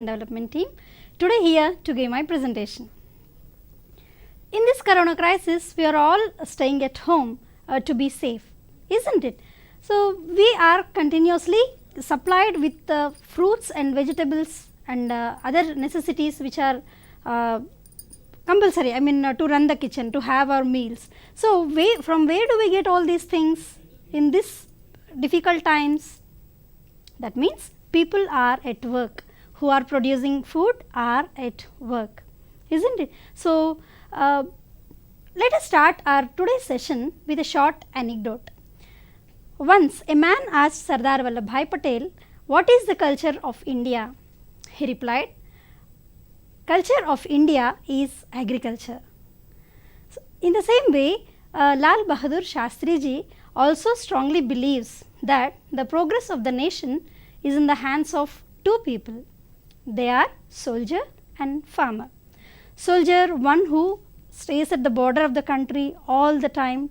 Development team, today here to give my presentation. In this corona crisis, we are all staying at home to be safe, isn't it? So, we are continuously supplied with fruits and vegetables and other necessities which are compulsory, to run the kitchen, to have our meals. So, from where do we get all these things in this difficult times? That means people are at work, who are producing food are at work, isn't it? So, let us start our today's session with a short anecdote. Once a man asked Sardar Vallabhbhai Patel, "What is the culture of India?" He replied, "Culture of India is agriculture." So, in the same way, Lal Bahadur Shastri ji also strongly believes that the progress of the nation is in the hands of two people. They are soldier and farmer. Soldier, one who stays at the border of the country all the time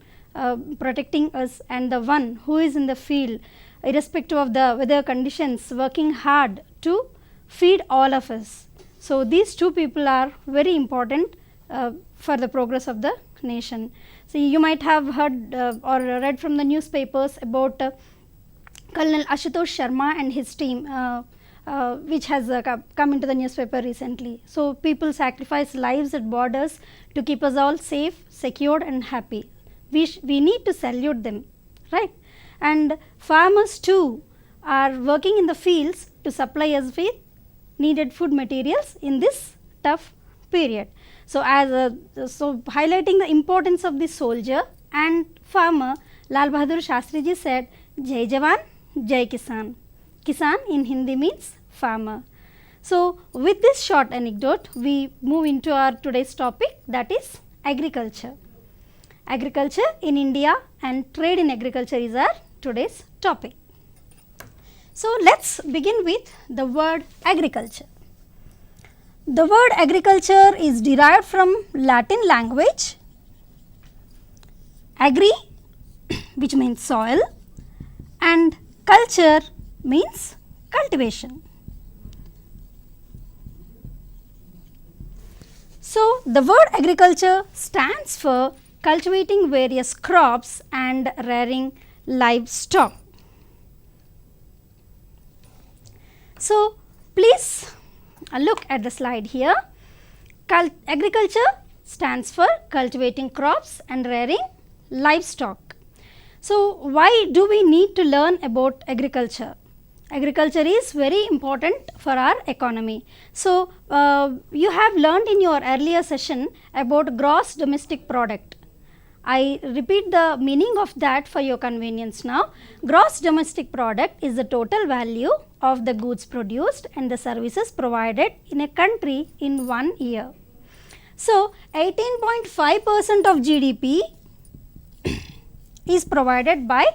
protecting us, and the one who is in the field irrespective of the weather conditions working hard to feed all of us. So, these two people are very important for the progress of the nation. So, you might have heard or read from the newspapers about Colonel Ashutosh Sharma and his team which has come into the newspaper recently. So, people sacrifice lives at borders to keep us all safe, secured and happy. We need to salute them, right? And farmers too are working in the fields to supply us with needed food materials in this tough period. So, so highlighting the importance of the soldier and farmer, Lal Bahadur Shastri ji said, "Jai Jawan, Jai Kisan." Kisan in Hindi means farmer. So, with this short anecdote, we move into our today's topic, that is agriculture. Agriculture in India and trade in agriculture is our today's topic. So, let us begin with the word agriculture. The word agriculture is derived from Latin language agri, which means soil, and culture means cultivation. So, the word agriculture stands for cultivating various crops and rearing livestock. So, please look at the slide here. Agriculture stands for cultivating crops and rearing livestock. So, why do we need to learn about agriculture? Agriculture is very important for our economy. So, you have learned in your earlier session about gross domestic product. I repeat the meaning of that for your convenience now. Gross domestic product is the total value of the goods produced and the services provided in a country in 1 year. So, 18.5% of GDP is provided by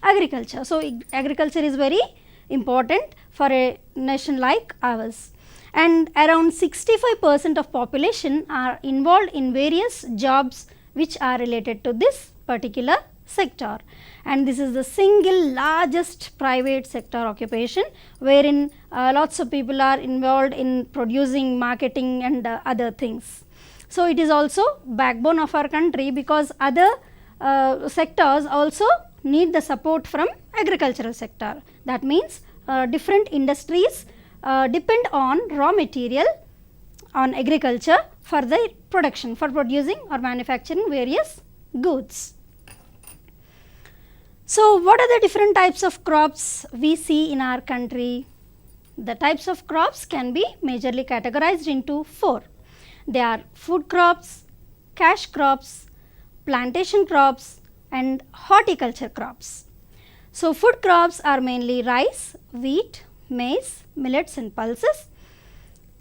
agriculture. So, agriculture is very important for a nation like ours, and around 65% of population are involved in various jobs which are related to this particular sector, and this is the single largest private sector occupation, wherein lots of people are involved in producing, marketing and other things. So, it is also backbone of our country, because other sectors also need the support from agricultural sector. That means different industries depend on raw material on agriculture for the production, for producing or manufacturing various goods. So, what are the different types of crops we see in our country? The types of crops can be majorly categorized into 4. They are food crops, cash crops, plantation crops and horticulture crops. So, food crops are mainly rice, wheat, maize, millets and pulses.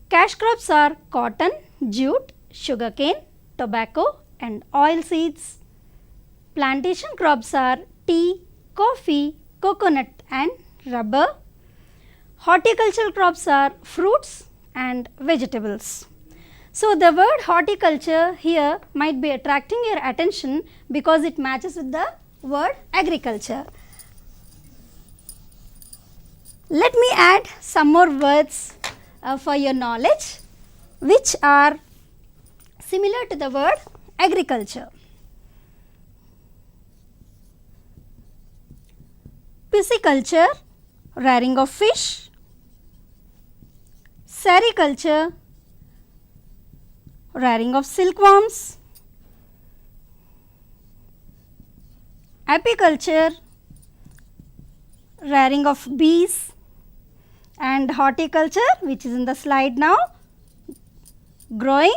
Cash crops are cotton, jute, sugarcane, tobacco and oil seeds. Plantation crops are tea, coffee, coconut and rubber. Horticultural crops are fruits and vegetables. So, the word horticulture here might be attracting your attention because it matches with the word agriculture. Let me add some more words for your knowledge, which are similar to the word agriculture. Pisciculture, rearing of fish. Sericulture, rearing of silkworms. Apiculture, rearing of bees. And horticulture, which is in the slide now, growing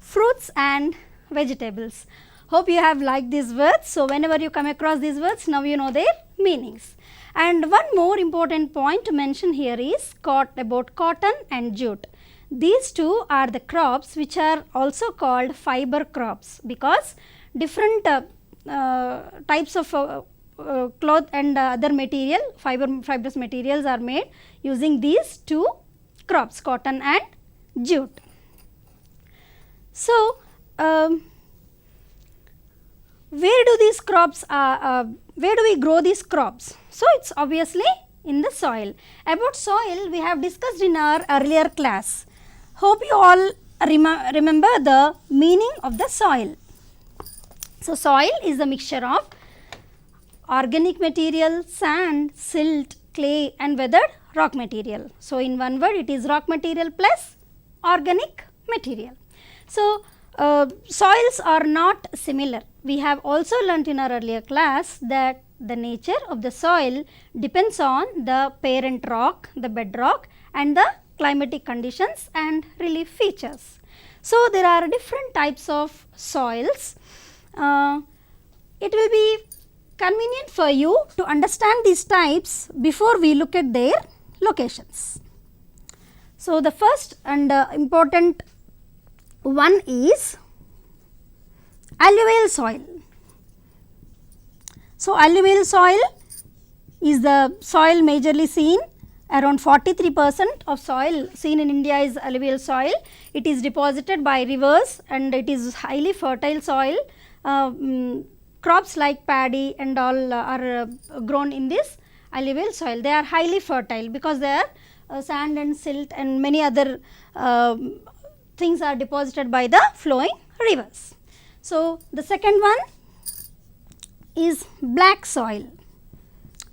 fruits and vegetables. Hope you have liked these words. So, whenever you come across these words, now you know their meanings. And one more important point to mention here is about cotton and jute. These two are the crops which are also called fiber crops, because different types of cloth and other material, fibrous materials are made using these two crops, cotton and jute. So, where do these crops where do we grow these crops? So, it is obviously in the soil. About soil we have discussed in our earlier class. Hope you all remember the meaning of the soil. So, soil is a mixture of organic material, sand, silt, clay and weathered rock material. So, in one word it is rock material plus organic material. So, soils are not similar. We have also learnt in our earlier class that the nature of the soil depends on the parent rock, the bedrock and the climatic conditions and relief features. So, there are different types of soils. It will be convenient for you to understand these types before we look at their locations. So, the first and important one is alluvial soil. So, alluvial soil is the soil majorly seen. Around 43% of soil seen in India is alluvial soil. It is deposited by rivers and it is highly fertile soil. Crops like paddy and all are grown in this alluvial soil. They are highly fertile because they are sand and silt and many other things are deposited by the flowing rivers. So, the second one is black soil.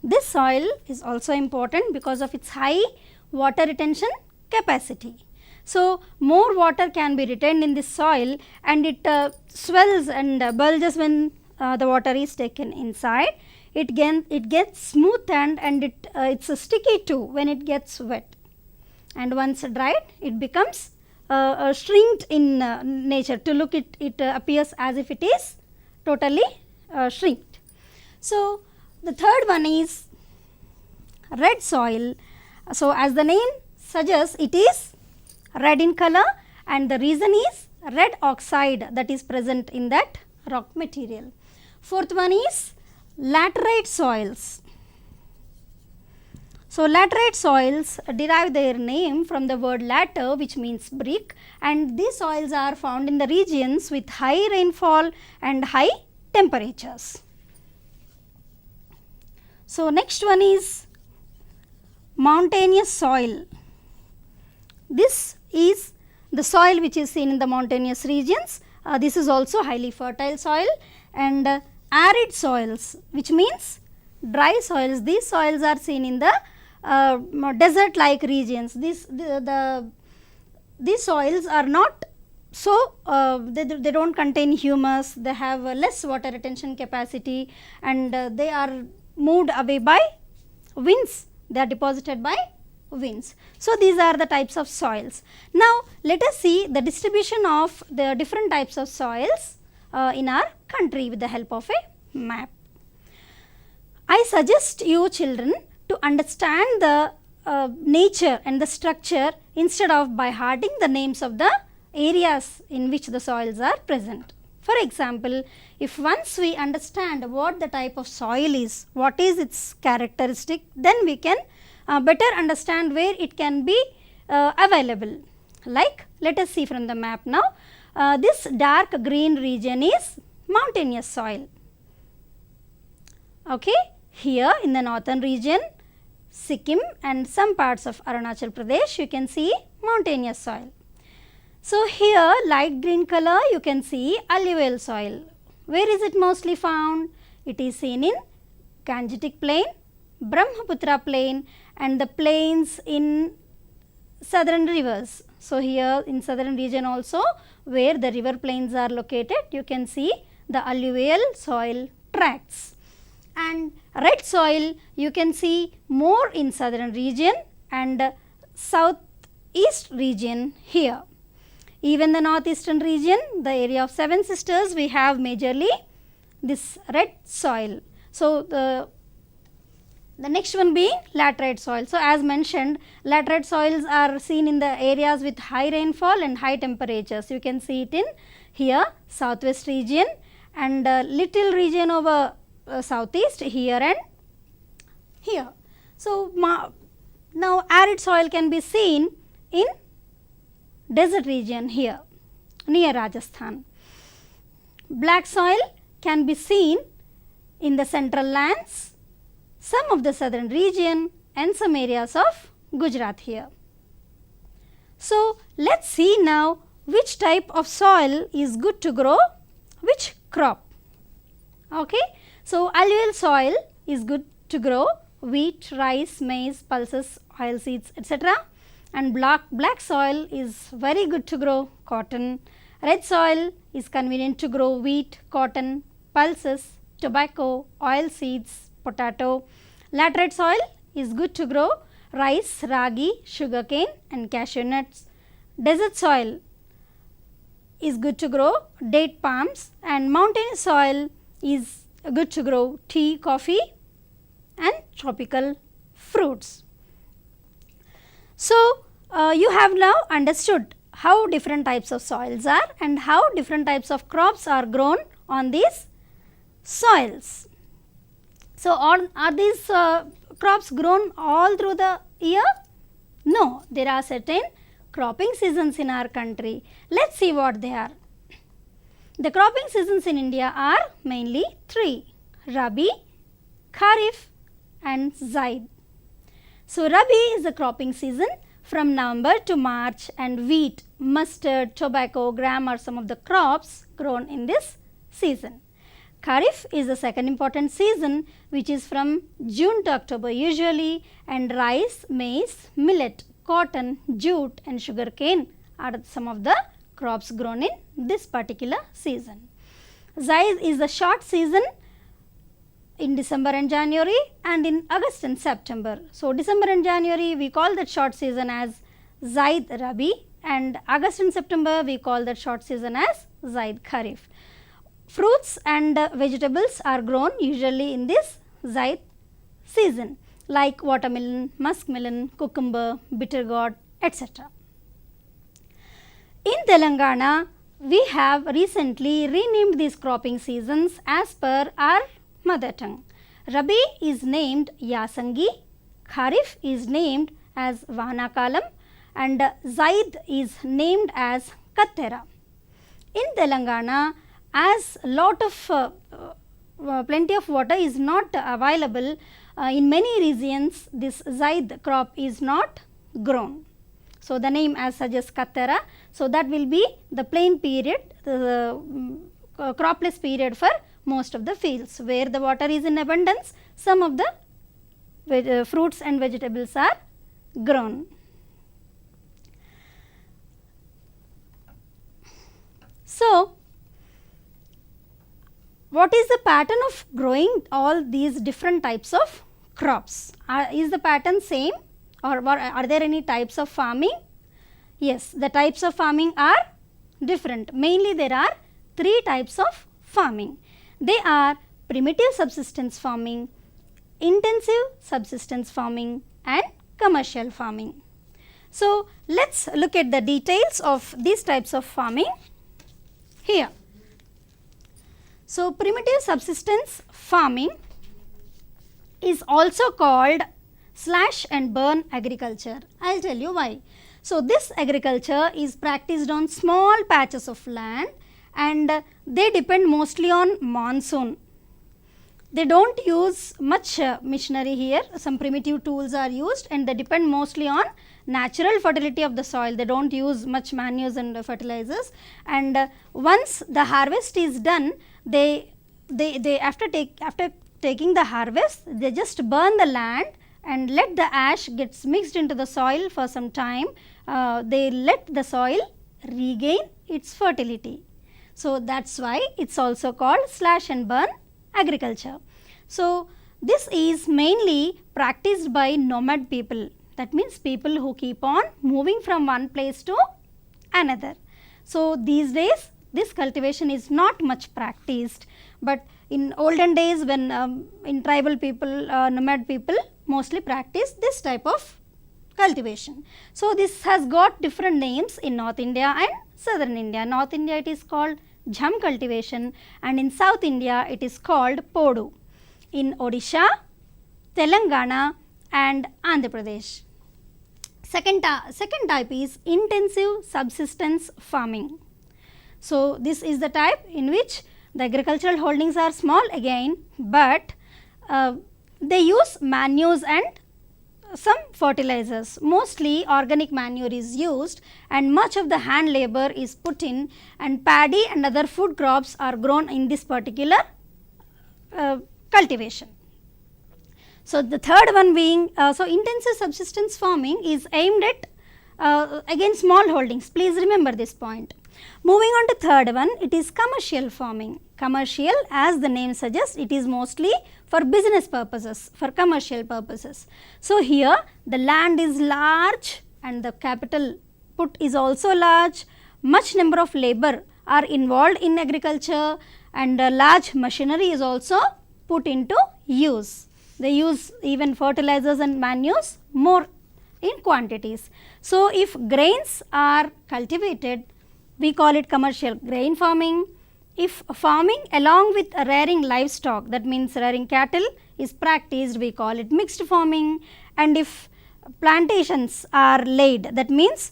This soil is also important because of its high water retention capacity. So, more water can be retained in this soil and it swells and bulges when the water is taken inside. It gets smoothened and it's sticky too when it gets wet, and once dried it becomes shrinked in nature. To look it appears as if it is totally shrinked. So, the third one is red soil. So, as the name suggests, it is red in color and the reason is red oxide that is present in that rock material. Fourth one is laterite soils. So, laterite soils derive their name from the word later, which means brick, and these soils are found in the regions with high rainfall and high temperatures. So, next one is mountainous soil. This is the soil which is seen in the mountainous regions. This is also highly fertile soil, and arid soils, which means dry soils. These soils are seen in the desert like regions. These soils are not so they do not contain humus, they have less water retention capacity and they are moved away by winds, they are deposited by winds. So, these are the types of soils. Now, let us see the distribution of the different types of soils in our country with the help of a map. I suggest you children to understand the nature and the structure instead of by hearting the names of the areas in which the soils are present. For example, if once we understand what the type of soil is, what is its characteristic, then we can better understand where it can be available. Like, let us see from the map now. This dark green region is mountainous soil. Okay. Here in the northern region Sikkim and some parts of Arunachal Pradesh, you can see mountainous soil. So, here light green color you can see alluvial soil. Where is it mostly found? It is seen in Gangetic plain, Brahmaputra plain and the plains in southern rivers. So, here in southern region also where the river plains are located, you can see the alluvial soil tracts. And red soil you can see more in southern region and southeast region here. Even the northeastern region, the area of Seven Sisters, we have majorly this red soil. So, the next one being laterite soil. So, as mentioned, laterite soils are seen in the areas with high rainfall and high temperatures. You can see it in here southwest region and little region over southeast here and here. So, now arid soil can be seen in desert region here near Rajasthan. Black soil can be seen in the central lands, some of the southern region and some areas of Gujarat here. So, let us see now which type of soil is good to grow which crop. Okay. So, alluvial soil is good to grow wheat, rice, maize, pulses, oilseeds, etc. And black soil is very good to grow cotton. Red soil is convenient to grow wheat, cotton, pulses, tobacco, oilseeds, potato. Laterite soil is good to grow rice, ragi, sugarcane and cashew nuts. Desert soil is good to grow date palms and mountainous soil is good to grow tea, coffee and tropical fruits. So, you have now understood how different types of soils are and how different types of crops are grown on these soils. So, are these crops grown all through the year? No, there are certain cropping seasons in our country. Let us see what they are. The cropping seasons in India are mainly three: Rabi, Kharif and Zaid. So, Rabi is the cropping season from November to March and wheat, mustard, tobacco, gram are some of the crops grown in this season. Kharif is the second important season which is from June to October usually, and rice, maize, millet, cotton, jute and sugarcane are some of the crops grown in this particular season. Zaid is the short season in December and January and in August and September. So, December and January we call that short season as Zaid Rabi and August and September we call that short season as Zaid Kharif. Fruits and vegetables are grown usually in this Zaid season like watermelon, muskmelon, cucumber, bitter gourd, etc. In Telangana, we have recently renamed these cropping seasons as per our mother tongue. Rabi is named Yasangi, Kharif is named as Vanakalam and Zaid is named as Kattera. In Telangana, as lot of plenty of water is not available in many regions, this Zaid crop is not grown. So, the name as suggests Kattera. So, that will be the plain period, the cropless period for most of the fields where the water is in abundance, some of the fruits and vegetables are grown. So, what is the pattern of growing all these different types of crops? Is the pattern same or are there any types of farming? Yes, the types of farming are different. Mainly there are three types of farming. They are primitive subsistence farming, intensive subsistence farming and commercial farming. So, let us look at the details of these types of farming here. So, primitive subsistence farming is also called slash and burn agriculture. I will tell you why. So, this agriculture is practiced on small patches of land and they depend mostly on monsoon. they don't use much machinery here, some primitive tools are used and they depend mostly on natural fertility of the soil. They don't use much manures and fertilizers, and once the harvest is done, they after taking the harvest, they just burn the land and let the ash gets mixed into the soil for some time. They let the soil regain its fertility. So, that is why it is also called slash and burn agriculture. So, this is mainly practiced by nomad people, that means people who keep on moving from one place to another. So, these days this cultivation is not much practiced, but in olden days when in tribal people, nomad people mostly practice this type of cultivation. So, this has got different names in North India and Southern India. North India it is called jham cultivation, and in South India it is called podu. In Odisha, Telangana and Andhra Pradesh. Second type is intensive subsistence farming. So, this is the type in which the agricultural holdings are small again, but they use manures and some fertilizers. Mostly organic manure is used and much of the hand labor is put in, and paddy and other food crops are grown in this particular cultivation. So, the third one being, so intensive subsistence farming is aimed at again small holdings, please remember this point. Moving on to third one, it is commercial farming. Commercial, as the name suggests, it is mostly for business purposes, for commercial purposes. So, here the land is large and the capital put is also large, much number of labor are involved in agriculture, and large machinery is also put into use. They use even fertilizers and manures more in quantities. So, if grains are cultivated, we call it commercial grain farming. If farming along with rearing livestock, that means rearing cattle, is practiced, we call it mixed farming. And if plantations are laid, that means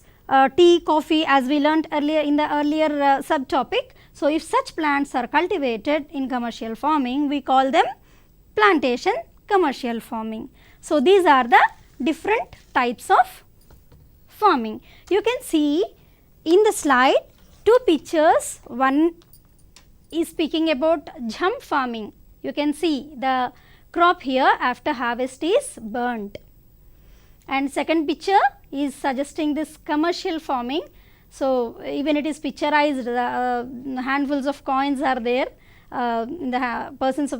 tea, coffee, as we learnt earlier in the earlier subtopic. So, if such plants are cultivated in commercial farming, we call them plantation commercial farming. So, these are the different types of farming. You can see in the slide two pictures. One is speaking about jham farming. You can see the crop here after harvest is burnt, and second picture is suggesting this commercial farming. So, even it is picturized, handfuls of coins are there in the person's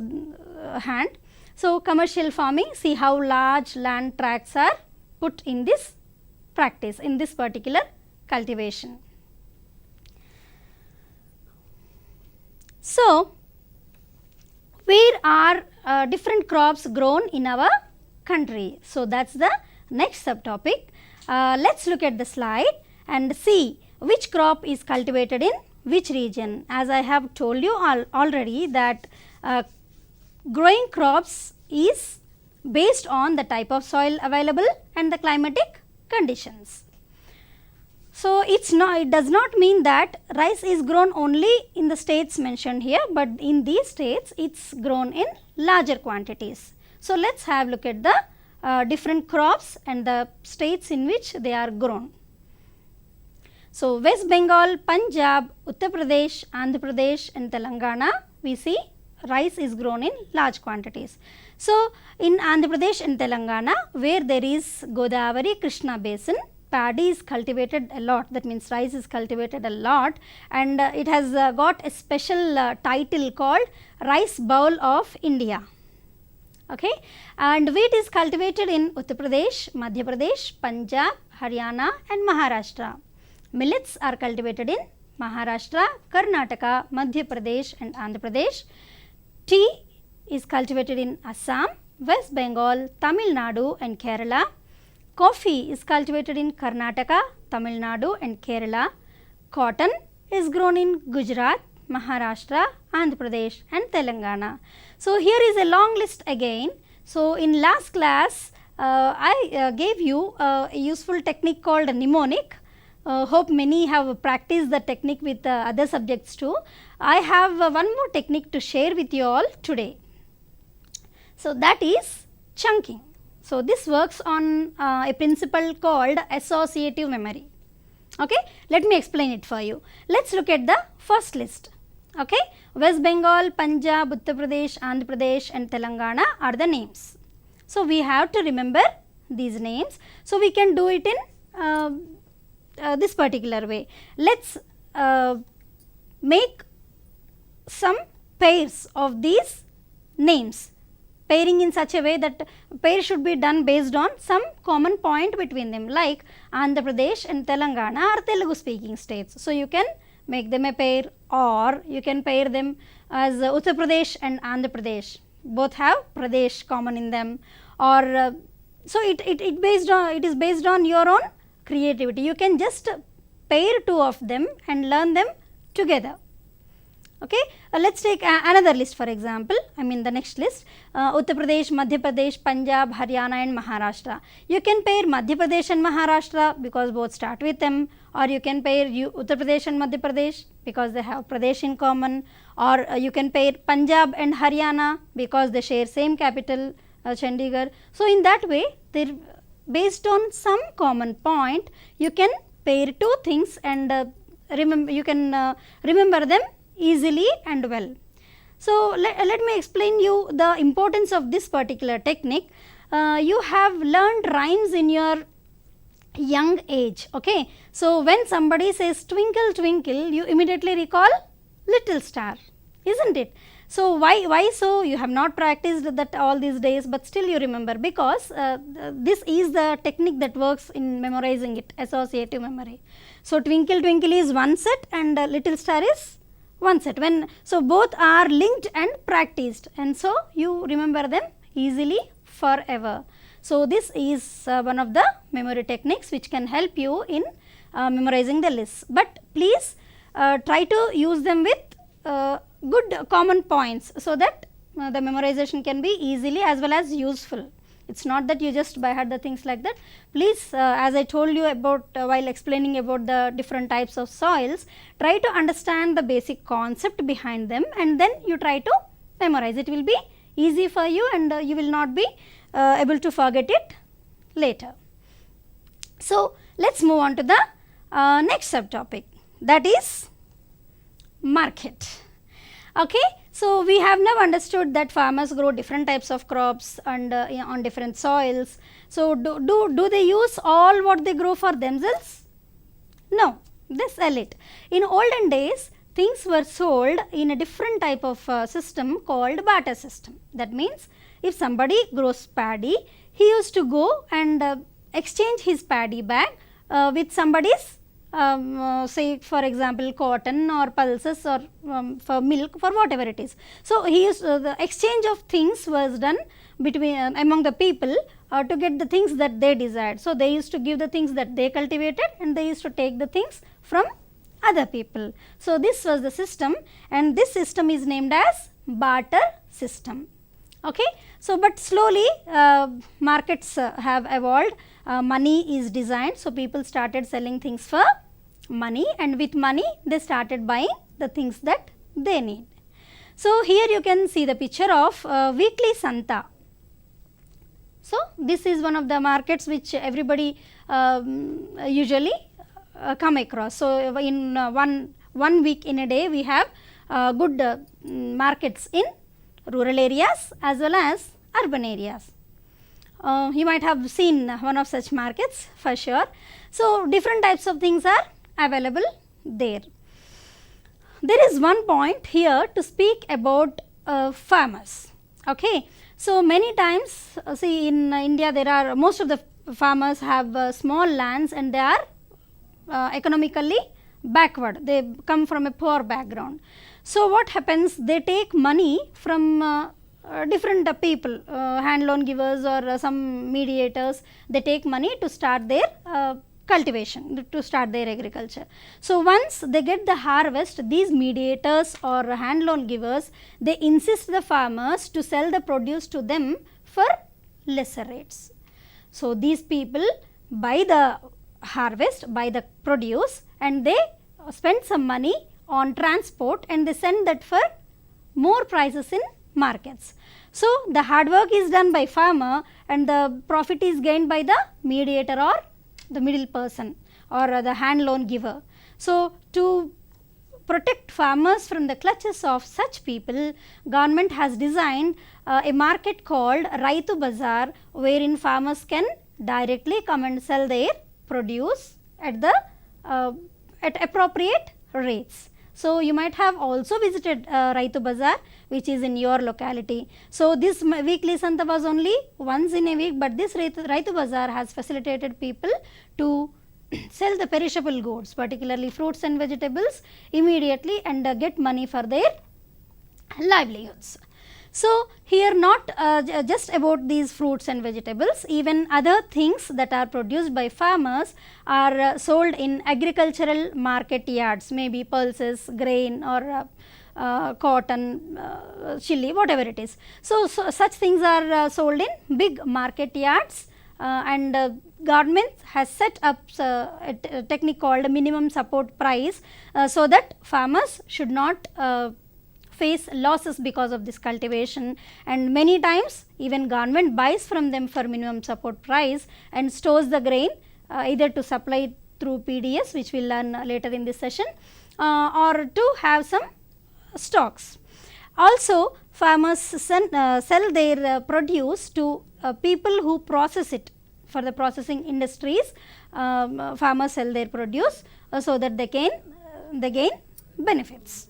hand. So, commercial farming, see how large land tracts are put in this practice, in this particular cultivation. So, where are different crops grown in our country? So, that is the next subtopic. Let us look at the slide and see which crop is cultivated in which region. As I have told you already that growing crops is based on the type of soil available and the climatic conditions. So, it does not mean that rice is grown only in the states mentioned here, but in these states it is grown in larger quantities. So, let us have a look at the different crops and the states in which they are grown. So, West Bengal, Punjab, Uttar Pradesh, Andhra Pradesh and Telangana, we see rice is grown in large quantities. So, in Andhra Pradesh and Telangana, where there is Godavari Krishna basin, paddy is cultivated a lot, that means rice is cultivated a lot, and it has got a special title called Rice Bowl of India. Okay. And wheat is cultivated in Uttar Pradesh, Madhya Pradesh, Punjab, Haryana and Maharashtra. Millets are cultivated in Maharashtra, Karnataka, Madhya Pradesh and Andhra Pradesh. Tea is cultivated in Assam, West Bengal, Tamil Nadu and Kerala. Coffee is cultivated in Karnataka, Tamil Nadu and Kerala. Cotton is grown in Gujarat, Maharashtra, Andhra Pradesh and Telangana. So, here is a long list again. So, in last class I gave you a useful technique called mnemonic. Hope many have practiced the technique with other subjects too. I have one more technique to share with you all today. So, that is chunking. So, this works on a principle called associative memory. Okay, let me explain it for you. Let us look at the first list. Okay, West Bengal, Punjab, Uttar Pradesh, Andhra Pradesh and Telangana are the names. So, we have to remember these names. So, we can do it in this particular way. Let us make some pairs of these names, pairing in such a way that pair should be done based on some common point between them, like Andhra Pradesh and Telangana are Telugu speaking states. So, you can make them a pair, or you can pair them as Uttar Pradesh and Andhra Pradesh, both have Pradesh common in them, or so it is based on your own creativity. You can just pair two of them and learn them together. Okay. Let us take another list for example, I mean the next list, Uttar Pradesh, Madhya Pradesh, Punjab, Haryana and Maharashtra. You can pair Madhya Pradesh and Maharashtra because both start with M, or you can pair Uttar Pradesh and Madhya Pradesh because they have Pradesh in common, or you can pair Punjab and Haryana because they share same capital Chandigarh. So, in that way based on some common point you can pair two things and you can remember them easily and well. So, let me explain you the importance of this particular technique. You have learned rhymes in your young age. Okay. So, when somebody says twinkle twinkle, you immediately recall little star, isn't it? So, why so? You have not practiced that all these days, but still you remember, because this is the technique that works in memorizing it, associative memory. So, twinkle twinkle is one set and little star is one set. So, both are linked and practiced, and so you remember them easily forever. So, this is one of the memory techniques which can help you in memorizing the lists, but please try to use them with good common points, so that the memorization can be easily as well as useful. It is not that you just by heart the things like that. Please, as I told you about while explaining about the different types of soils, try to understand the basic concept behind them and then you try to memorize. It will be easy for you and you will not be able to forget it later. So, let us move on to the next subtopic, that is market. Okay. So, we have now understood that farmers grow different types of crops and on different soils. So, do they use all what they grow for themselves? No, they sell it. In olden days, things were sold in a different type of system called barter system. That means, if somebody grows paddy, he used to go and exchange his paddy bag with somebody's say for example cotton or pulses or for milk, for whatever it is. So, he used the exchange of things was done between among the people to get the things that they desired. So, they used to give the things that they cultivated and they used to take the things from other people. So, this was the system and this system is named as barter system. Okay. So, but slowly markets have evolved, money is designed. So, people started selling things for money and with money they started buying the things that they need. So, here you can see the picture of weekly Santa. So, this is one of the markets which everybody usually come across. So, in one week in a day we have good markets in rural areas as well as urban areas. You might have seen one of such markets for sure. So, different types of things are available there. There is one point here to speak about farmers. Okay. So, many times see in India there are most of the farmers have small lands and they are economically backward, they come from a poor background. So, what happens, they take money from different people, hand loan givers or some mediators, they take money to start their cultivation, to start their agriculture. So, once they get the harvest, these mediators or hand loan givers, they insist the farmers to sell the produce to them for lesser rates. So, these people buy the harvest, buy the produce and they spend some money on transport and they send that for more prices in markets. So, the hard work is done by farmer and the profit is gained by the mediator or the middle person or the hand loan giver. So, to protect farmers from the clutches of such people, government has designed a market called Raitu Bazaar, wherein farmers can directly come and sell their produce at the at appropriate rates. So, you might have also visited Raitu Bazaar, which is in your locality. So, this weekly Santa was only once in a week, but this Raitu Bazaar has facilitated people to sell the perishable goods, particularly fruits and vegetables, immediately and get money for their livelihoods. So, here not just about these fruits and vegetables, even other things that are produced by farmers are sold in agricultural market yards, maybe pulses, grain or cotton, chili, whatever it is. So, such things are sold in big market yards, and government has set up a technique called minimum support price, so that farmers should not face losses because of this cultivation, and many times even government buys from them for minimum support price and stores the grain either to supply through PDS, which we will learn later in this session, or to have some stocks. Also, farmers sell their produce to people who process it. For the processing industries, farmers sell their produce so that they gain benefits.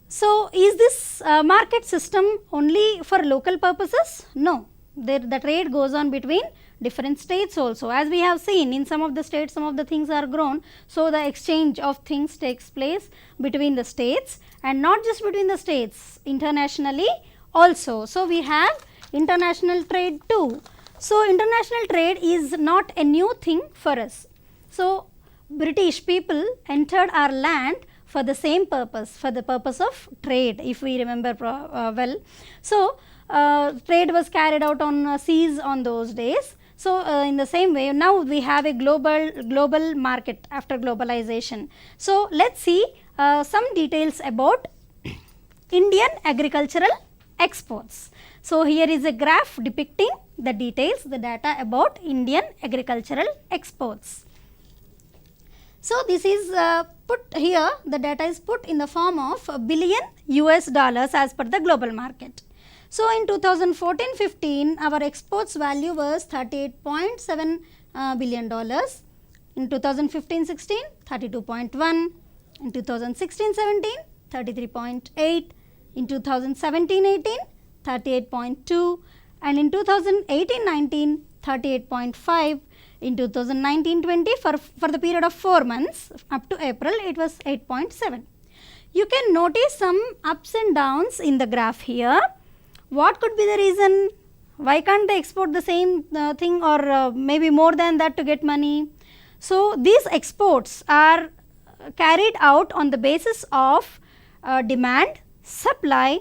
So, is this market system only for local purposes? No, the trade goes on between different states also. As we have seen, in some of the states some of the things are grown, so the exchange of things takes place between the states, and not just between the states, internationally also. So, we have international trade too. So, international trade is not a new thing for us. So, British people entered our land for the same purpose, for the purpose of trade, if we remember well. So, trade was carried out on seas on those days. So, in the same way, now we have a global market after globalization. So, let us see some details about Indian agricultural exports. So, here is a graph depicting the details, the data about Indian agricultural exports. So, this is put here, the data is put in the form of billion US dollars as per the global market. So, in 2014-15, our exports value was $38.7 billion. In 2015-16, 32.1. In 2016-17, 33.8. In 2017-18, 38.2. And in 2018-19, 38.5. In 2019-20, for the period of 4 months up to April, it was 8.7. You can notice some ups and downs in the graph here. What could be the reason? Why can't they export the same thing or maybe more than that to get money? So, these exports are carried out on the basis of demand, supply,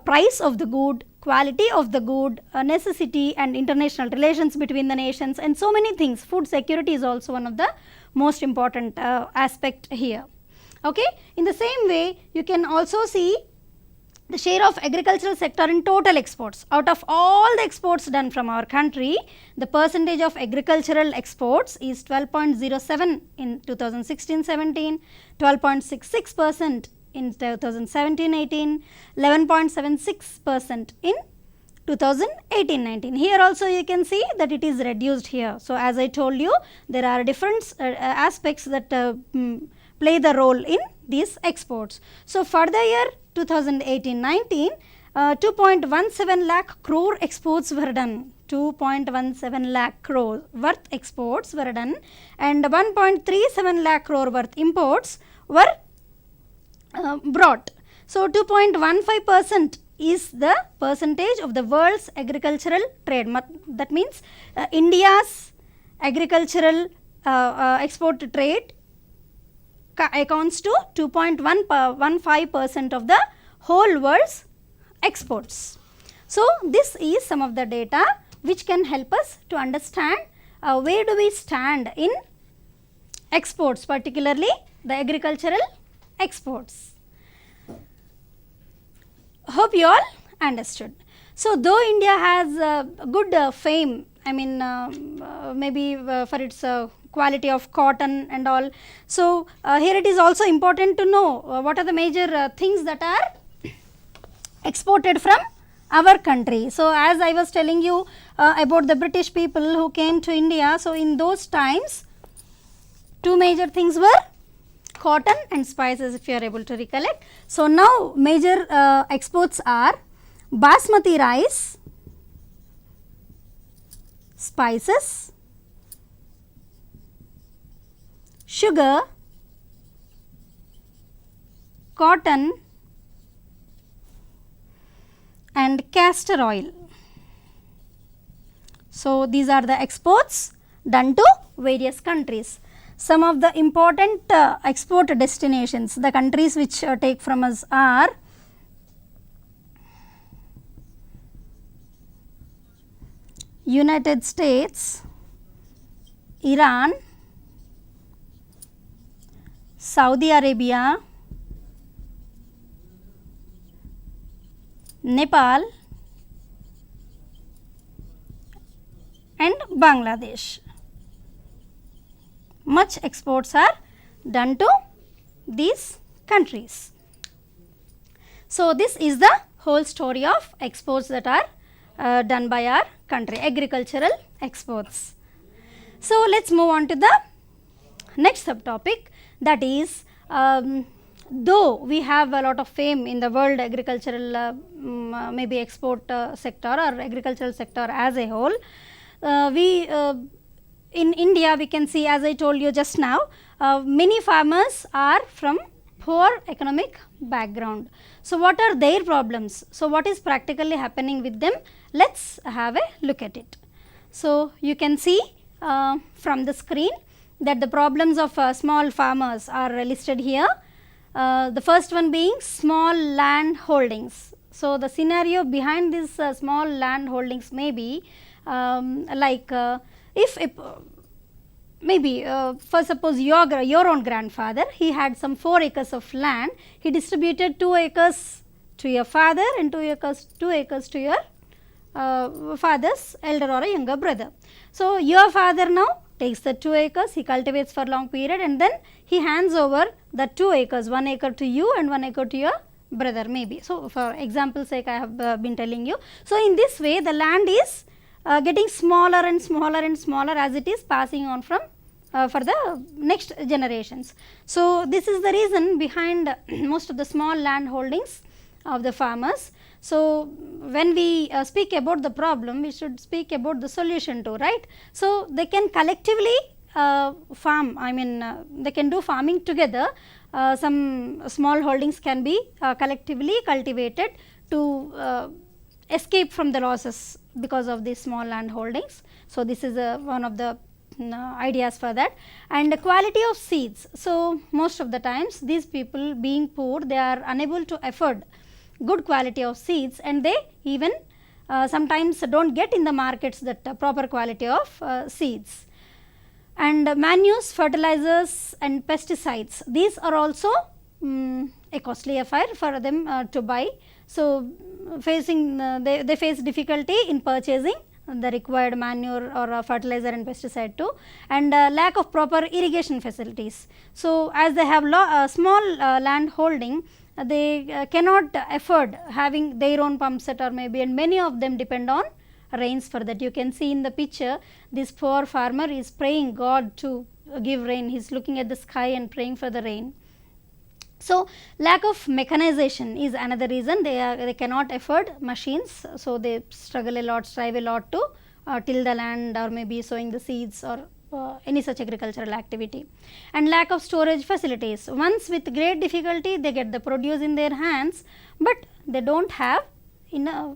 price of the good, quality of the good, necessity and international relations between the nations, and so many things. Food security is also one of the most important aspect here. Okay. In the same way, you can also see the share of agricultural sector in total exports. Out of all the exports done from our country, the percentage of agricultural exports is 12.07 in 2016-17, 12.66% in 2017-18, 11.76% in 2018-19. Here also you can see that it is reduced here. So, as I told you, there are different aspects that play the role in these exports. So, for the year 2018-19, 2.17 lakh crore exports were done. 2.17 lakh crore worth exports were done, and 1.37 lakh crore worth imports were brought. So, 2.15% is the percentage of the world's agricultural trade. That means India's agricultural export trade accounts to 2.15% of the whole world's exports. So, this is some of the data which can help us to understand where do we stand in exports, particularly the agricultural exports. Hope you all understood. So, though India has good fame, I mean maybe for its quality of cotton and all. So, here it is also important to know what are the major things that are exported from our country. So, as I was telling you about the British people who came to India. So, in those times two major things were cotton and spices, if you are able to recollect. So, now major exports are basmati rice, spices, sugar, cotton and castor oil. So, these are the exports done to various countries. Some of the important export destinations, the countries which take from us are United States, Iran, Saudi Arabia, Nepal and Bangladesh. Much exports are done to these countries. So, this is the whole story of exports that are done by our country, agricultural exports. So, let us move on to the next subtopic, that is though we have a lot of fame in the world agricultural maybe export sector or agricultural sector as a whole, we in India we can see, as I told you just now, many farmers are from poor economic background. So, what are their problems? So, what is practically happening with them? Let us have a look at it. So, you can see from the screen that the problems of small farmers are listed here. The first one being small land holdings. So, the scenario behind this small land holdings may be like if maybe for suppose your own grandfather, he had some 4 acres of land, he distributed 2 acres to your father and 2 acres to your father's elder or a younger brother. So, your father now takes the 2 acres, he cultivates for long period and then he hands over the 2 acres, 1 acre to you and 1 acre to your brother maybe. So, for example sake I have been telling you. So, in this way the land is getting smaller and smaller and smaller as it is passing on from for the next generations. So, this is the reason behind most of the small land holdings of the farmers. So, when we speak about the problem, we should speak about the solution too, right. So, they can collectively farm, I mean they can do farming together, some small holdings can be collectively cultivated to escape from the losses because of these small land holdings. So, this is one of the ideas for that. And the quality of seeds. So, most of the times these people being poor, they are unable to afford good quality of seeds and they even sometimes do not get in the markets that proper quality of seeds. And manures, fertilizers and pesticides, these are also a costly affair for them to buy. So, facing they face difficulty in purchasing the required manure or fertilizer and pesticide too, and lack of proper irrigation facilities. So, as they have small land holding, they cannot afford having their own pump set or maybe, and many of them depend on rains for that. You can see in the picture, this poor farmer is praying God to give rain, he is looking at the sky and praying for the rain. So, lack of mechanization is another reason, they cannot afford machines. So, they struggle a lot, strive a lot to till the land or maybe sowing the seeds or any such agricultural activity. And lack of storage facilities, once with great difficulty they get the produce in their hands, but they do not have in a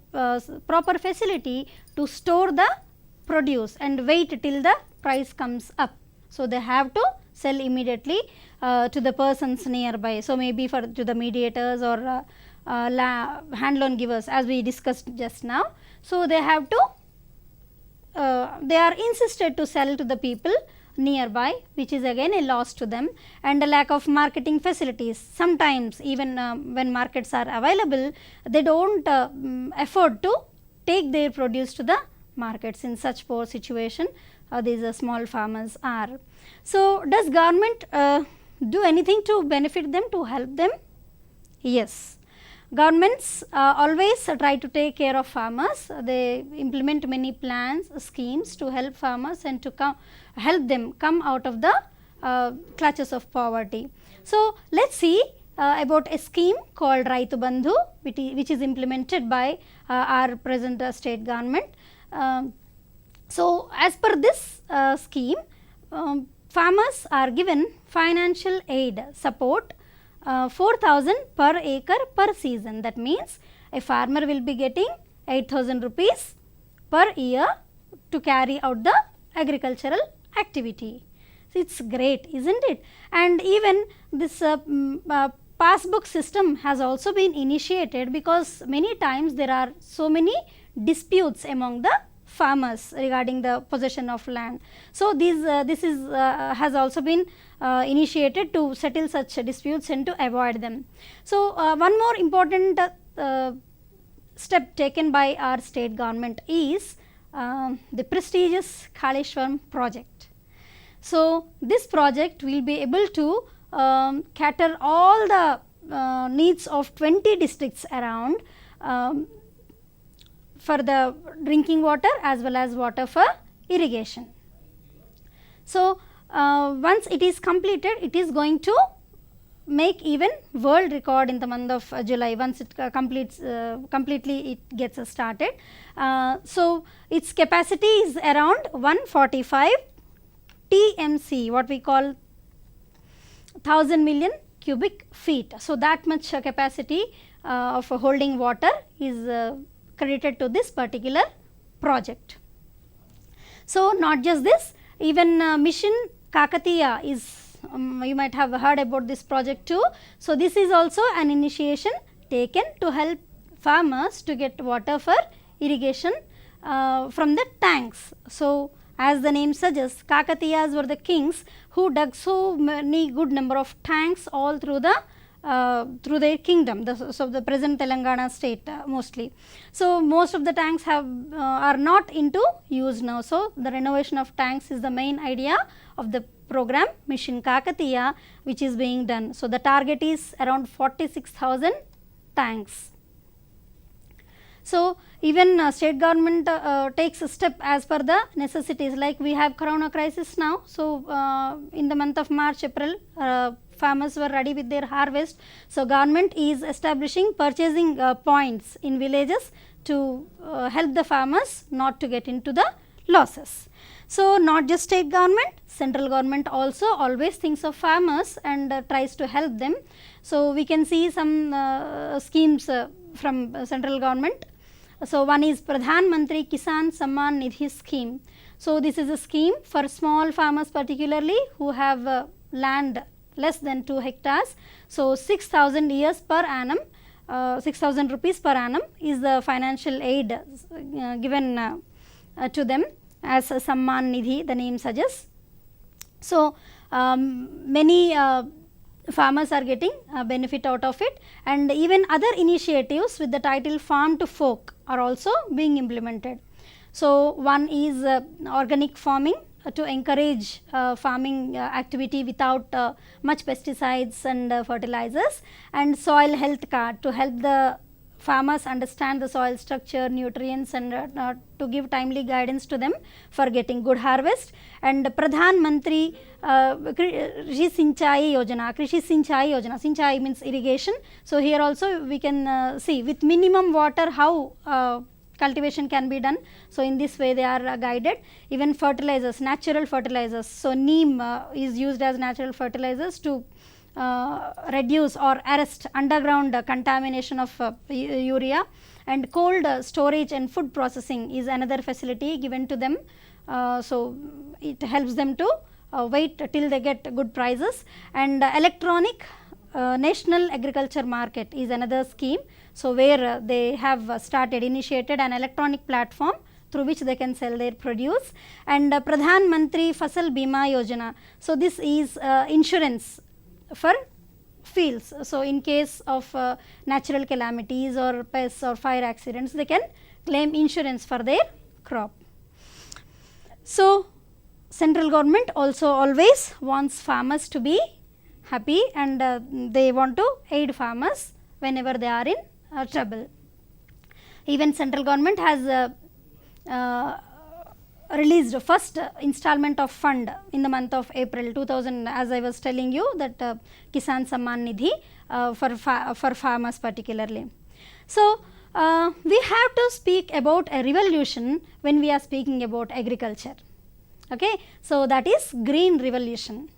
proper facility to store the produce and wait till the price comes up. So, they have to sell immediately to the persons nearby. So, maybe for to the mediators or hand loan givers as we discussed just now. So, they have to they are insisted to sell to the people nearby, which is again a loss to them, and a lack of marketing facilities. Sometimes even when markets are available, they do not afford to take their produce to the markets. In such poor situation, these small farmers are. So, does government do anything to benefit them, to help them? Yes, governments always try to take care of farmers. They implement many plans, schemes to help farmers and to help them come out of the clutches of poverty. So, let us see about a scheme called Raitu Bandhu, which is implemented by our present state government. So, as per this scheme, farmers are given financial aid support 4,000 per acre per season. That means, a farmer will be getting 8,000 rupees per year to carry out the agricultural activity. So, it is great, is not it? And even this passbook system has also been initiated, because many times there are so many disputes among the farmers regarding the possession of land. So, this has also been initiated to settle such disputes and to avoid them. So, one more important step taken by our state government is the prestigious Kaleshwaram project. So, this project will be able to cater all the needs of 20 districts around for the drinking water as well as water for irrigation. So, once it is completed, it is going to make even world record in the month of July, once it completely it gets started. So, its capacity is around 145 TMC, what we call 1000 million cubic feet. So, that much capacity of holding water is credited to this particular project. So, not just this, even Mission Kakatiya is, you might have heard about this project too. So, this is also an initiation taken to help farmers to get water for irrigation from the tanks. So, as the name suggests, Kakatiyas were the kings who dug so many good number of tanks all through the through their kingdom, so the present Telangana state mostly. So, most of the tanks are not into use now. So, the renovation of tanks is the main idea of the program Mission Kakatiya, which is being done. So, the target is around 46,000 tanks. So, even state government takes a step as per the necessities, like we have corona crisis now. So, in the month of March, April, farmers were ready with their harvest. So, government is establishing purchasing points in villages to help the farmers not to get into the losses. So, not just state government, central government also always thinks of farmers and tries to help them. So, we can see some schemes from central government. So, one is Pradhan Mantri Kisan Samman Nidhi scheme. So, this is a scheme for small farmers particularly who have land less than 2 hectares. So, 6,000 years per annum, 6,000 rupees per annum is the financial aid given to them as Samman Nidhi, the name suggests. So, many farmers are getting benefit out of it, and even other initiatives with the title Farm to Fork are also being implemented. So, one is organic farming to encourage farming activity without much pesticides and fertilizers, and soil health card to help the farmers understand the soil structure, nutrients, and to give timely guidance to them for getting good harvest. And Pradhan Mantri Krishi Sinchai Yojana, Sinchai means irrigation. So, here also we can see with minimum water how cultivation can be done. So, in this way they are guided. Even fertilizers, natural fertilizers. So, neem is used as natural fertilizers to reduce or arrest underground contamination of urea, and cold storage and food processing is another facility given to them. So, it helps them to wait till they get good prices, and electronic National Agriculture Market is another scheme. So, where they have initiated an electronic platform through which they can sell their produce, and Pradhan Mantri Fasal Bima Yojana. So, this is insurance for fields. So, in case of natural calamities or pests or fire accidents, they can claim insurance for their crop. So, central government also always wants farmers to be happy, and they want to aid farmers whenever they are in trouble. Even central government has released first installment of fund in the month of April 2000, as I was telling you, that Kisan Samman Nidhi for farmers particularly. So, we have to speak about a revolution when we are speaking about agriculture. Okay. So, that is Green Revolution.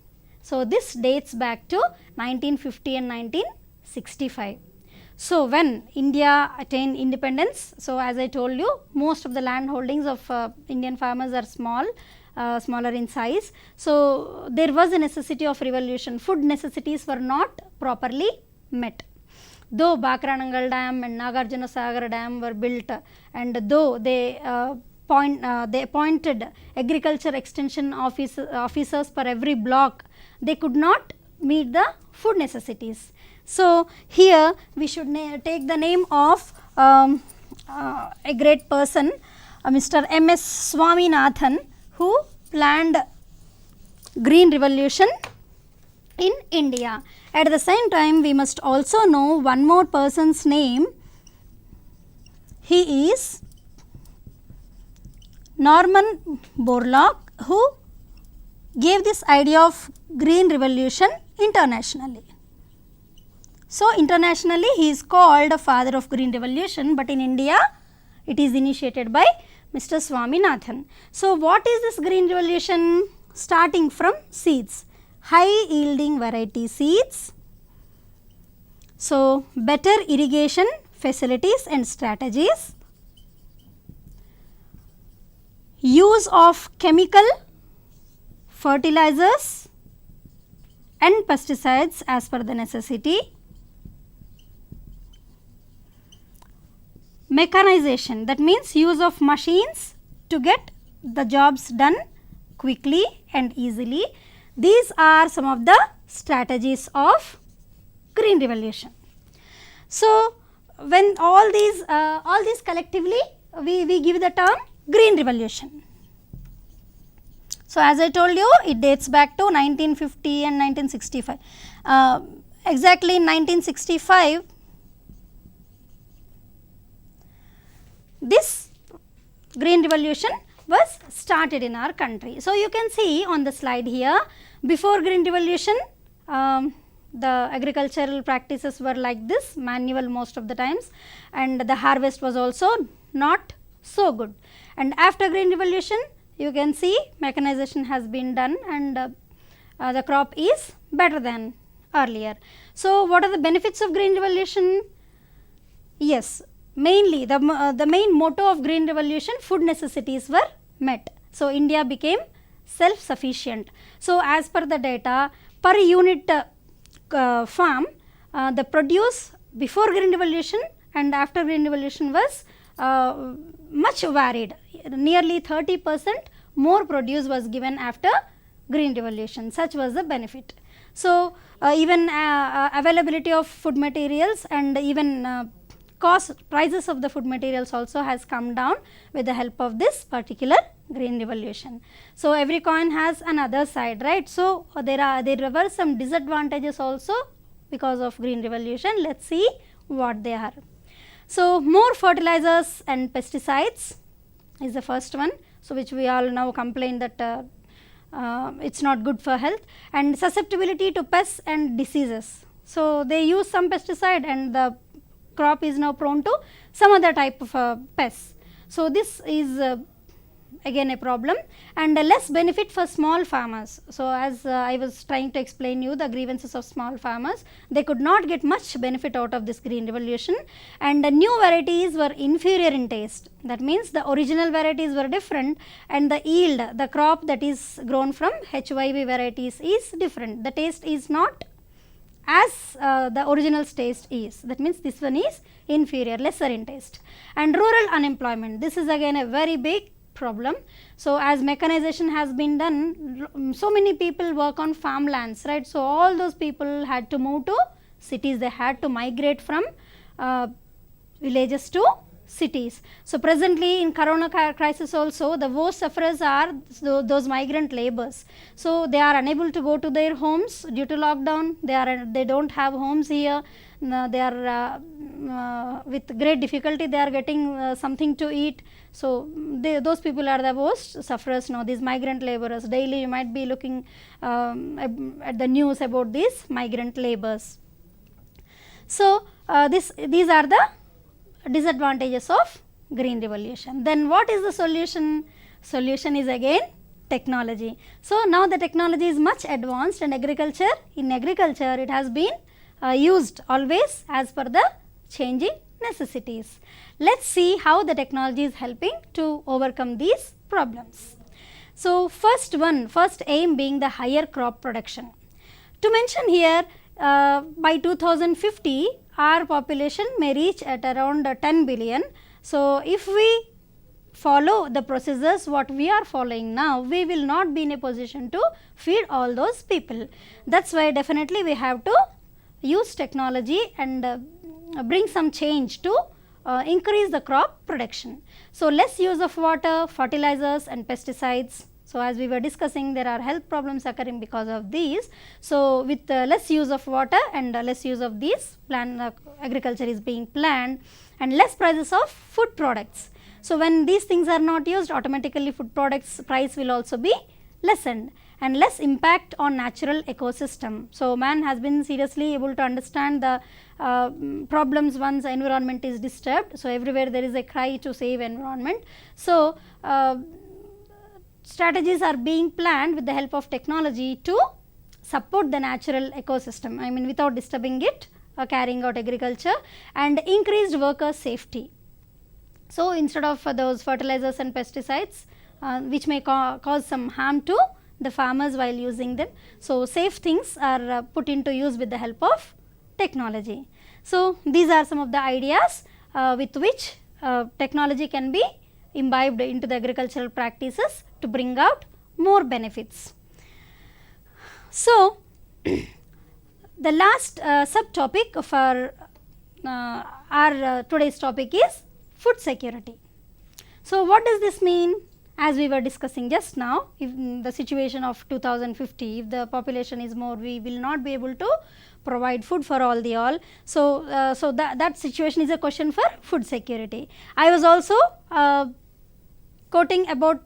So, this dates back to 1950 and 1965. So, when India attained independence, so as I told you, most of the land holdings of Indian farmers are small, smaller in size. So, there was a necessity of revolution. Food necessities were not properly met. Though Bakranangal Dam and Nagarjuna Sagar Dam were built, and though they appointed agriculture extension officers per every block, they could not meet the food necessities. So, here we should take the name of a great person, Mr. M.S. Swaminathan, who planned Green Revolution in India. At the same time, we must also know one more person's name. He is Norman Borlaug, who gave this idea of Green Revolution internationally. So, internationally he is called the father of Green Revolution, but in India it is initiated by Mr. Swaminathan. So, what is this Green Revolution? Starting from seeds, high yielding variety seeds. So, better irrigation facilities and strategies, use of chemical fertilizers and pesticides as per the necessity, mechanization, that means use of machines to get the jobs done quickly and easily. These are some of the strategies of Green Revolution. So, when all these collectively we give the term Green Revolution. So, as I told you, it dates back to 1950 and 1965. Exactly in 1965, this Green Revolution was started in our country. So, you can see on the slide here, before Green Revolution, the agricultural practices were like this, manual most of the times, and the harvest was also not so good. And after Green Revolution, you can see mechanization has been done, and the crop is better than earlier. So, what are the benefits of Green Revolution? Yes, mainly the main motto of Green Revolution, food necessities were met. So, India became self-sufficient. So, as per the data, per unit farm, the produce before Green Revolution and after Green Revolution was much varied. Nearly 30% more produce was given after Green Revolution. Such was the benefit. So, even availability of food materials and even prices of the food materials also has come down with the help of this particular Green Revolution. So, every coin has another side, right. So, there were some disadvantages also because of Green Revolution. Let us see what they are. So, more fertilizers and pesticides is the first one. So, which we all now complain that it is not good for health, and susceptibility to pests and diseases. So, they use some pesticide and the crop is now prone to some other type of pests. So, this is again a problem, and less benefit for small farmers. So, as I was trying to explain you the grievances of small farmers, they could not get much benefit out of this Green Revolution, and the new varieties were inferior in taste. That means, the original varieties were different, and the yield, the crop that is grown from HYV varieties is different. The taste is not as the original taste is. That means this one is inferior, lesser in taste. And rural unemployment, this is again a very big problem. So, as mechanization has been done, so many people work on farmlands, right. So, all those people had to move to cities, they had to migrate from villages to cities. So, presently in corona crisis also the worst sufferers are those migrant laborers. So, they are unable to go to their homes due to lockdown, they do not have homes here, they are with great difficulty they are getting something to eat. So, those people are the worst sufferers now, these migrant laborers. Daily you might be looking at the news about these migrant laborers. So, these are the disadvantages of green revolution. Then what is the solution? Solution is again technology. So, now the technology is much advanced, and in agriculture it has been used always as per the changing necessities. Let us see how the technology is helping to overcome these problems. So, first aim being the higher crop production. To mention here, by 2050 our population may reach at around 10 billion. So, if we follow the procedures what we are following now, we will not be in a position to feed all those people. That is why definitely we have to use technology and bring some change to increase the crop production. So, less use of water, fertilizers and pesticides. So, as we were discussing, there are health problems occurring because of these. So, with less use of water and less use of these agriculture is being planned, and less prices of food products. So, when these things are not used, automatically food products price will also be lessened, and less impact on natural ecosystem. So, man has been seriously able to understand the problems once the environment is disturbed. So, everywhere there is a cry to save environment. So, strategies are being planned with the help of technology to support the natural ecosystem, I mean without disturbing it, carrying out agriculture, and increased worker safety. So, instead of those fertilizers and pesticides which may cause some harm to the farmers while using them. So, safe things are put into use with the help of technology. So, these are some of the ideas with which technology can be imbibed into the agricultural practices to bring out more benefits. So, the last subtopic for our today's topic is food security. So, what does this mean? As we were discussing just now, if the situation of 2050, if the population is more, we will not be able to provide food for all. So, that situation is a question for food security. I was also quoting about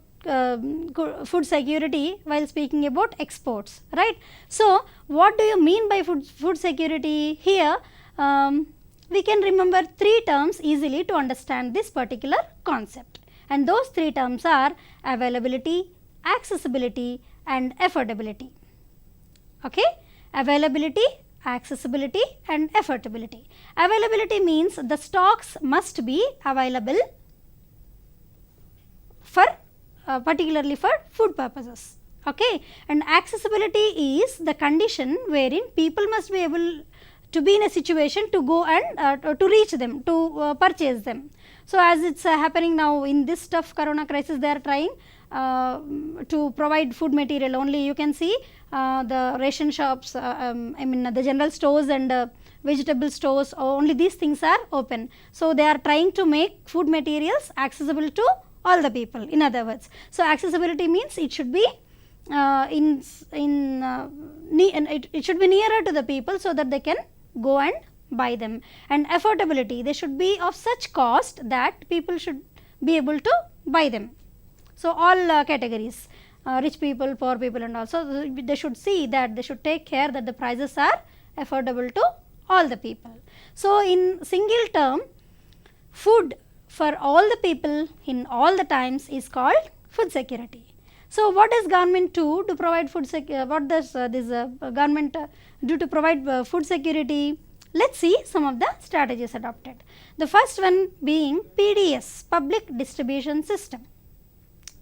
food security while speaking about exports, right. So, what do you mean by food security? Here we can remember 3 terms easily to understand this particular concept, and those 3 terms are availability, accessibility and affordability. Okay? Availability, accessibility and affordability. Availability means the stocks must be available for particularly for food purposes. Okay? And accessibility is the condition wherein people must be able to be in a situation to go and to reach them, to purchase them. So, as it is happening now in this tough corona crisis, they are trying to provide food material only. You can see the ration shops, I mean the general stores and vegetable stores, only these things are open. So, they are trying to make food materials accessible to all the people, in other words. So, accessibility means it should be it should be nearer to the people so that they can go and buy them, and affordability, they should be of such cost that people should be able to buy them. So, all categories, rich people, poor people and also they should see that they should take care that the prices are affordable to all the people. So, in single term, food for all the people in all the times is called food security. So, what does government do to provide food security? What does this government do to provide food security? Let us see some of the strategies adopted. The first one being PDS, Public Distribution System.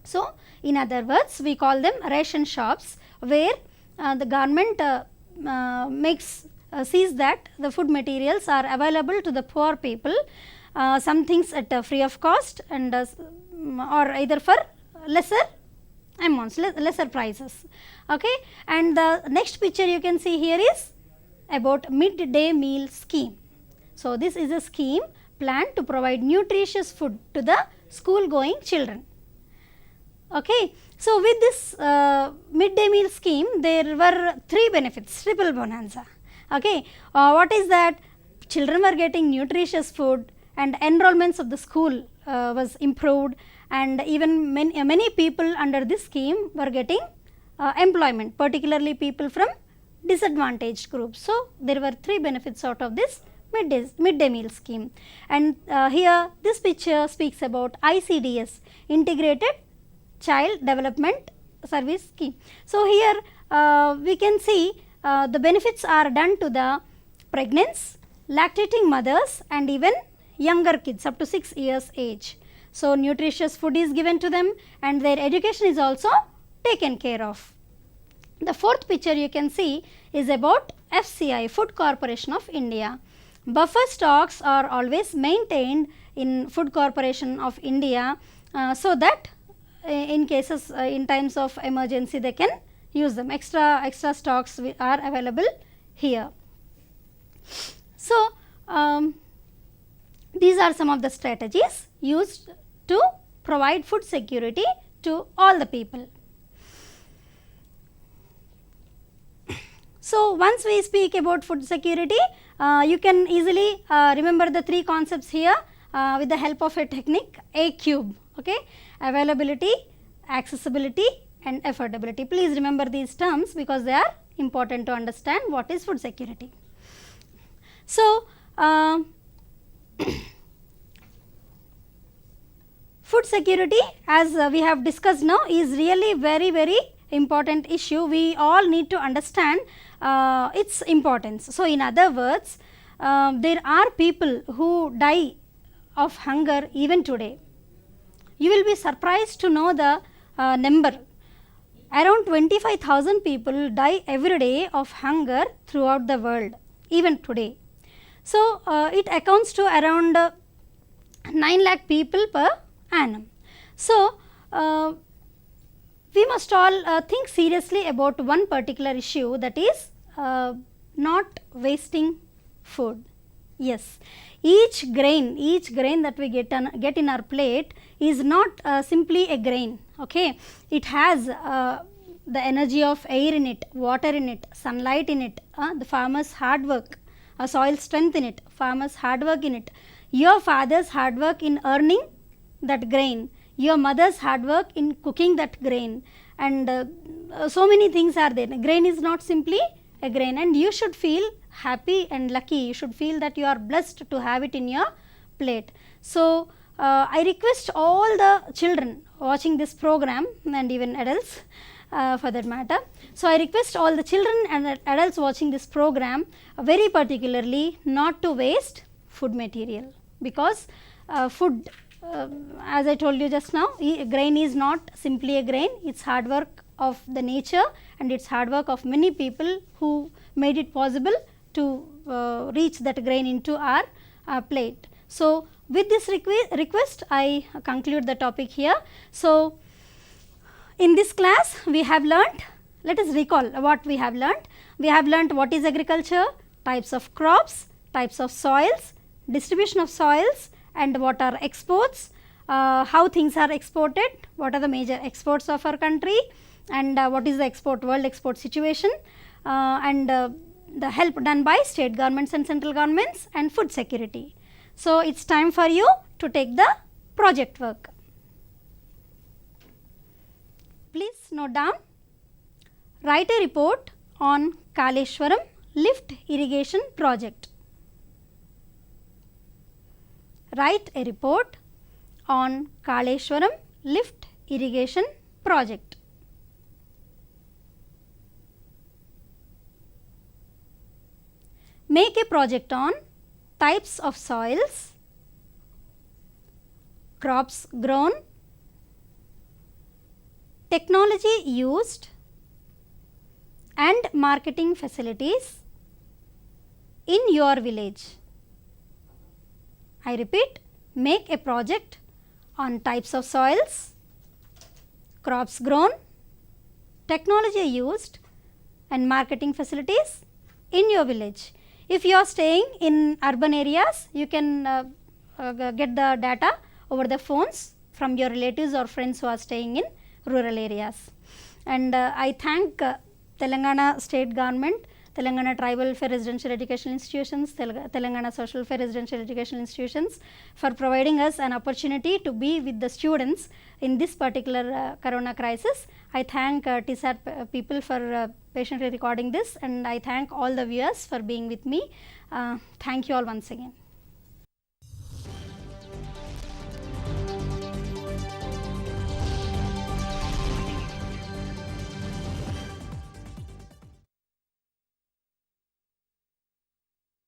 So, in other words, we call them ration shops, where the government makes sees that the food materials are available to the poor people, some things at free of cost, and or either for lesser amounts, lesser prices. Okay. And the next picture you can see here is about midday meal scheme. So, this is a scheme planned to provide nutritious food to the school going children. Okay. So, with this midday meal scheme, there were 3 benefits, triple bonanza. Okay. What is that? Children were getting nutritious food, and enrollments of the school was improved, and even many people under this scheme were getting employment, particularly people from disadvantaged groups. So, there were 3 benefits out of this midday meal scheme. And here this picture speaks about ICDS, Integrated Child Development Service Scheme. So, here we can see the benefits are done to the pregnant, lactating mothers, and even younger kids up to 6 years age. So, nutritious food is given to them, and their education is also taken care of. The 4th picture you can see is about FCI, Food Corporation of India. Buffer stocks are always maintained in Food Corporation of India, so that in cases in times of emergency they can use them. Extra stocks are available here. So, these are some of the strategies used to provide food security to all the people. So, once we speak about food security, you can easily remember the 3 concepts here with the help of a technique, A cube. Okay? Availability, accessibility, and affordability. Please remember these terms because they are important to understand what is food security. So, food security, as we have discussed now, is really very important issue. We all need to understand its importance. So, in other words, there are people who die of hunger even today. You will be surprised to know the number. Around 25,000 people die every day of hunger throughout the world, even today. So, it accounts to around 9 lakh people per annum. So, we must all think seriously about one particular issue, that is not wasting food. Yes, each grain that we get in our plate is not simply a grain. Okay, it has the energy of air in it, water in it, sunlight in it, the farmer's hard work, soil strength in it, farmer's hard work in it, your father's hard work in earning that grain, your mother's hard work in cooking that grain, and so many things are there. Grain is not simply a grain, and you should feel happy and lucky. You should feel that you are blessed to have it in your plate. So, I request all the children watching this program, and even adults for that matter. So, I request all the children and adults watching this program very particularly not to waste food material, because food, as I told you just now, grain is not simply a grain, it is hard work of the nature, and it is hard work of many people who made it possible to reach that grain into our plate. So, with this request I conclude the topic here. So, in this class we have learnt, let us recall what we have learnt. We have learnt what is agriculture, types of crops, types of soils, distribution of soils, and what are exports, how things are exported, what are the major exports of our country, and what is the world export situation, and the help done by state governments and central governments, and food security. So, it is time for you to take the project work. Please note down, write a report on Kaleshwaram lift irrigation project. Write a report on Kaleshwaram lift irrigation project. Make a project on types of soils, crops grown, technology used, and marketing facilities, in your village. I repeat, make a project on types of soils, crops grown, technology used and marketing facilities in your village. If you are staying in urban areas, you can get the data over the phones from your relatives or friends who are staying in rural areas. And I thank Telangana state government, Telangana Tribal Welfare Residential Educational Institutions, Telangana Social Welfare Residential Educational Institutions for providing us an opportunity to be with the students in this particular corona crisis. I thank TSAT people for patiently recording this, and I thank all the viewers for being with me. Thank you all once again.